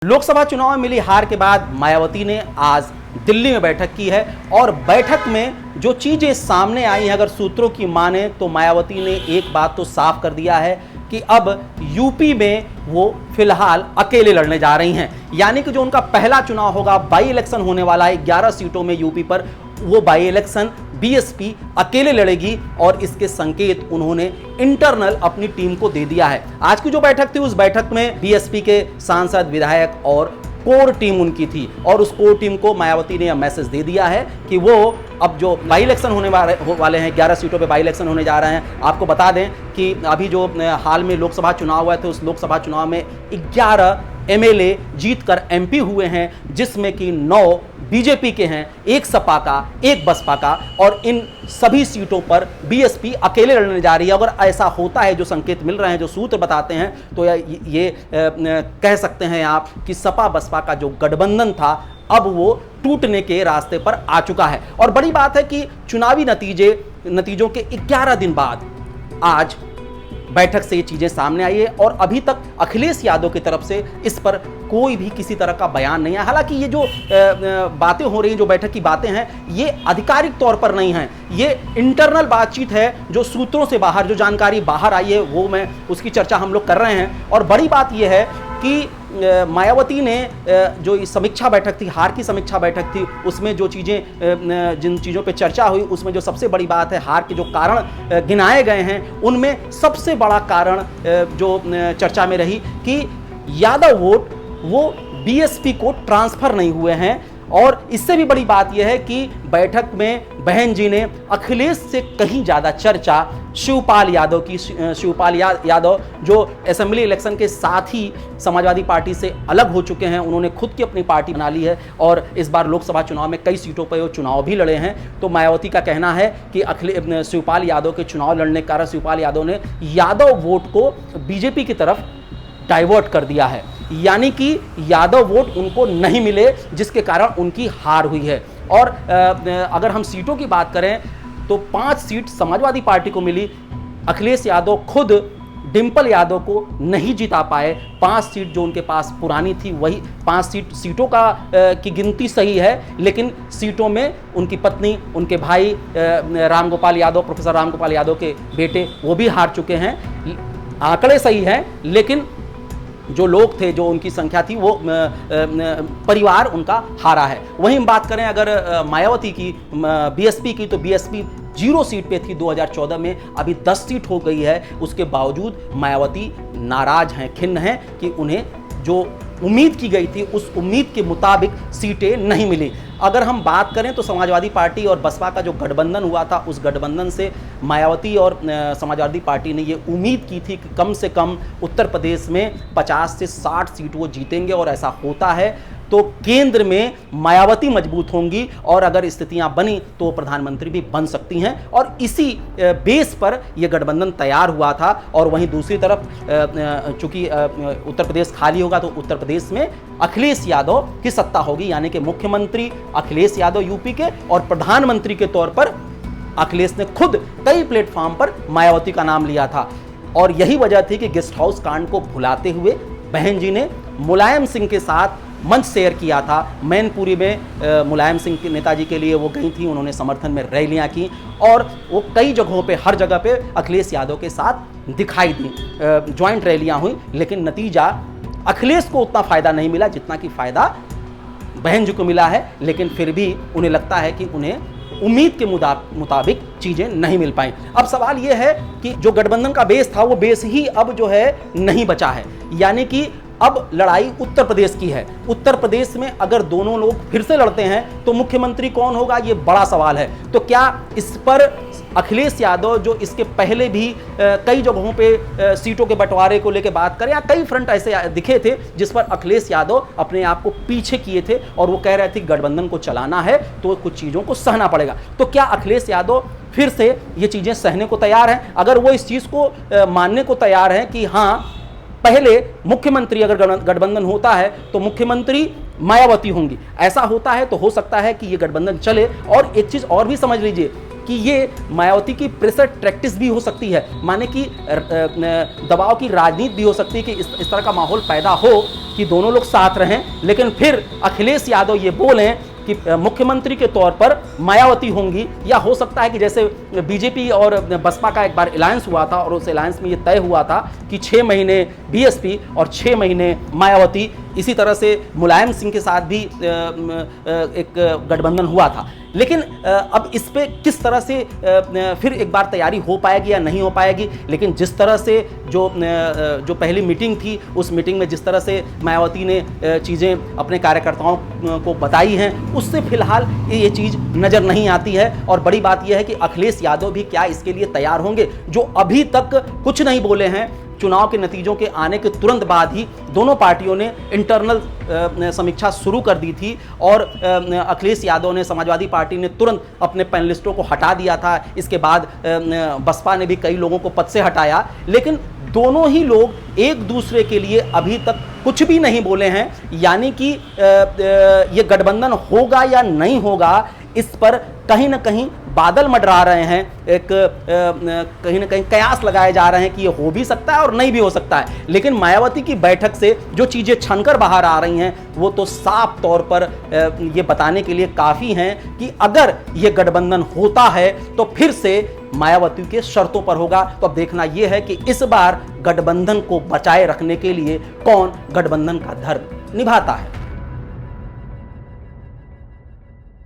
लोकसभा चुनाव में मिली हार के बाद मायावती ने आज दिल्ली में बैठक की है और बैठक में जो चीजें सामने आई हैं, अगर सूत्रों की माने तो मायावती ने एक बात तो साफ कर दिया है कि अब यूपी में वो फिलहाल अकेले लड़ने जा रही हैं। यानी कि जो उनका पहला चुनाव होगा, बाई इलेक्शन होने वाला है 11 सीटों में यूपी पर, वो बाई इलेक्शन बीएसपी अकेले लड़ेगी और इसके संकेत उन्होंने इंटरनल अपनी टीम को दे दिया है। आज की जो बैठक थी, उस बैठक में बीएसपी के सांसद, विधायक और कोर टीम उनकी थी और उस कोर टीम को मायावती ने यह मैसेज दे दिया है कि वो अब जो बाई इलेक्शन होने वाले हैं, 11 सीटों पे बाई इलेक्शन होने जा रहे हैं। आपको बता दें कि अभी जो हाल में लोकसभा चुनाव हुआ थे, उस लोकसभा चुनाव में 11 एमएलए जीतकर एमपी हुए हैं, जिसमें कि 9 बीजेपी के हैं, 1 सपा का, 1 बसपा का, और इन सभी सीटों पर बीएसपी अकेले लड़ने जा रही है। अगर ऐसा होता है, जो संकेत मिल रहे हैं, जो सूत्र बताते हैं, तो ये कह सकते हैं आप कि सपा बसपा का जो गठबंधन था अब वो टूटने के रास्ते पर आ चुका है। और बड़ी बात है कि चुनावी नतीजों के 11 दिन बाद आज बैठक से ये चीजें सामने आई है और अभी तक अखिलेश यादव की तरफ से इस पर कोई भी किसी तरह का बयान नहीं है। हालांकि ये जो बातें हो रही हैं, जो बैठक की बातें हैं, ये आधिकारिक तौर पर नहीं हैं, ये इंटरनल बातचीत है, जो सूत्रों से बाहर जो जानकारी बाहर आई है वो उसकी चर्चा हम लोग कर रहे हैं। और बड़ी बात यह है कि मायावती ने जो समीक्षा बैठक थी, हार की समीक्षा बैठक थी, उसमें जो जिन चीज़ों पे चर्चा हुई, उसमें जो सबसे बड़ी बात है, हार के जो कारण गिनाए गए हैं, उनमें सबसे बड़ा कारण जो चर्चा में रही कि यादव वोट वो बीएसपी को ट्रांसफर नहीं हुए हैं। और इससे भी बड़ी बात यह है कि बैठक में बहन जी ने अखिलेश से कहीं ज़्यादा चर्चा शिवपाल यादव की, शिवपाल यादव जो असेंबली इलेक्शन के साथ ही समाजवादी पार्टी से अलग हो चुके हैं, उन्होंने खुद की अपनी पार्टी बना ली है और इस बार लोकसभा चुनाव में कई सीटों पर वो चुनाव भी लड़े हैं। तो मायावती का कहना है कि शिवपाल यादव के चुनाव लड़ने के कारण शिवपाल यादव ने यादव वोट को बीजेपी की तरफ डाइवर्ट कर दिया है, यानी कि यादव वोट उनको नहीं मिले, जिसके कारण उनकी हार हुई है। और अगर हम सीटों की बात करें तो 5 सीट समाजवादी पार्टी को मिली। अखिलेश यादव खुद डिंपल यादव को नहीं जिता पाए। 5 सीट जो उनके पास पुरानी थी, वही 5 सीटों की गिनती सही है, लेकिन सीटों में उनकी पत्नी, उनके भाई रामगोपाल यादव, प्रोफेसर रामगोपाल यादव के बेटे, वो भी हार चुके हैं। आंकड़े सही हैं, लेकिन जो लोग थे, जो उनकी संख्या थी, वो परिवार उनका हारा है। वहीं हम बात करें अगर मायावती की, बीएसपी की, तो बीएसपी 0 सीट पे थी 2014 में, अभी 10 सीट हो गई है। उसके बावजूद मायावती नाराज हैं, खिन्न हैं कि उन्हें जो उम्मीद की गई थी उस उम्मीद के मुताबिक सीटें नहीं मिली। अगर हम बात करें तो समाजवादी पार्टी और बसपा का जो गठबंधन हुआ था, उस गठबंधन से मायावती और समाजवादी पार्टी ने ये उम्मीद की थी कि कम से कम उत्तर प्रदेश में 50 से 60 सीट वो जीतेंगे, और ऐसा होता है तो केंद्र में मायावती मजबूत होंगी और अगर स्थितियां बनी तो वो प्रधानमंत्री भी बन सकती हैं। और इसी बेस पर यह गठबंधन तैयार हुआ था। और वहीं दूसरी तरफ चूंकि उत्तर प्रदेश खाली होगा, तो उत्तर प्रदेश में अखिलेश यादव की सत्ता होगी, यानी कि मुख्यमंत्री अखिलेश यादव यूपी के, और प्रधानमंत्री के तौर पर अखिलेश ने खुद कई प्लेटफॉर्म पर मायावती का नाम लिया था। और यही वजह थी कि गेस्ट हाउस कांड को भुलाते हुए बहन जी ने मुलायम सिंह के साथ मंच शेयर किया था। मैनपुरी में मुलायम सिंह के नेताजी के लिए वो गई थी, उन्होंने समर्थन में रैलियां की और वो कई जगहों पे, हर जगह पे अखिलेश यादव के साथ दिखाई दी, ज्वाइंट रैलियां हुई। लेकिन नतीजा अखिलेश को उतना फ़ायदा नहीं मिला जितना कि फ़ायदा बहन जी को मिला है। लेकिन फिर भी उन्हें लगता है कि उन्हें उम्मीद के मुताबिक चीज़ें नहीं मिल पाई। अब सवाल यह है कि जो गठबंधन का बेस था, वो बेस ही अब जो है नहीं बचा है, यानी कि अब लड़ाई उत्तर प्रदेश की है। उत्तर प्रदेश में अगर दोनों लोग फिर से लड़ते हैं तो मुख्यमंत्री कौन होगा, ये बड़ा सवाल है। तो क्या इस पर अखिलेश यादव, जो इसके पहले भी कई जगहों पे सीटों के बंटवारे को लेकर बात करें, या कई फ्रंट ऐसे दिखे थे जिस पर अखिलेश यादव अपने आप को पीछे किए थे और वो कह रहे थे गठबंधन को चलाना है तो कुछ चीज़ों को सहना पड़ेगा। तो क्या अखिलेश यादव फिर से ये चीज़ें सहने को तैयार हैं? अगर वो इस चीज़ को मानने को तैयार हैं कि हाँ, पहले मुख्यमंत्री अगर गठबंधन होता है तो मुख्यमंत्री मायावती होंगी, ऐसा होता है तो हो सकता है कि ये गठबंधन चले। और एक चीज़ और भी समझ लीजिए कि ये मायावती की प्रेशर टैक्टिक्स भी हो सकती है, माने कि दबाव की राजनीति भी हो सकती है कि इस तरह का माहौल पैदा हो कि दोनों लोग साथ रहें, लेकिन फिर अखिलेश यादव ये बोलें कि मुख्यमंत्री के तौर पर मायावती होंगी, या हो सकता है कि जैसे बीजेपी और बसपा का एक बार अलायंस हुआ था और उस अलायंस में ये तय हुआ था कि 6 महीने बीएसपी और 6 महीने मायावती, इसी तरह से मुलायम सिंह के साथ भी एक गठबंधन हुआ था। लेकिन अब इस पे किस तरह से फिर एक बार तैयारी हो पाएगी या नहीं हो पाएगी, लेकिन जिस तरह से जो पहली मीटिंग थी उस मीटिंग में जिस तरह से मायावती ने चीज़ें अपने कार्यकर्ताओं को बताई हैं, उससे फिलहाल ये चीज़ नज़र नहीं आती है। और बड़ी बात यह है कि अखिलेश यादव भी क्या इसके लिए तैयार होंगे, जो अभी तक कुछ नहीं बोले हैं। चुनाव के नतीजों के आने के तुरंत बाद ही दोनों पार्टियों ने इंटरनल समीक्षा शुरू कर दी थी और अखिलेश यादव ने, समाजवादी पार्टी ने तुरंत अपने पैनलिस्टों को हटा दिया था। इसके बाद बसपा ने भी कई लोगों को पद से हटाया, लेकिन दोनों ही लोग एक दूसरे के लिए अभी तक कुछ भी नहीं बोले हैं। यानी कि ये गठबंधन होगा या नहीं होगा, इस पर कहीं ना कहीं बादल मंडरा रहे हैं, एक कहीं ना कहीं कयास लगाए जा रहे हैं कि ये हो भी सकता है और नहीं भी हो सकता है। लेकिन मायावती की बैठक से जो चीज़ें छनकर बाहर आ रही हैं वो तो साफ तौर पर ये बताने के लिए काफ़ी हैं कि अगर ये गठबंधन होता है तो फिर से मायावती के शर्तों पर होगा। तो अब देखना यह है कि इस बार गठबंधन को बचाए रखने के लिए कौन गठबंधन का धर्म निभाता है।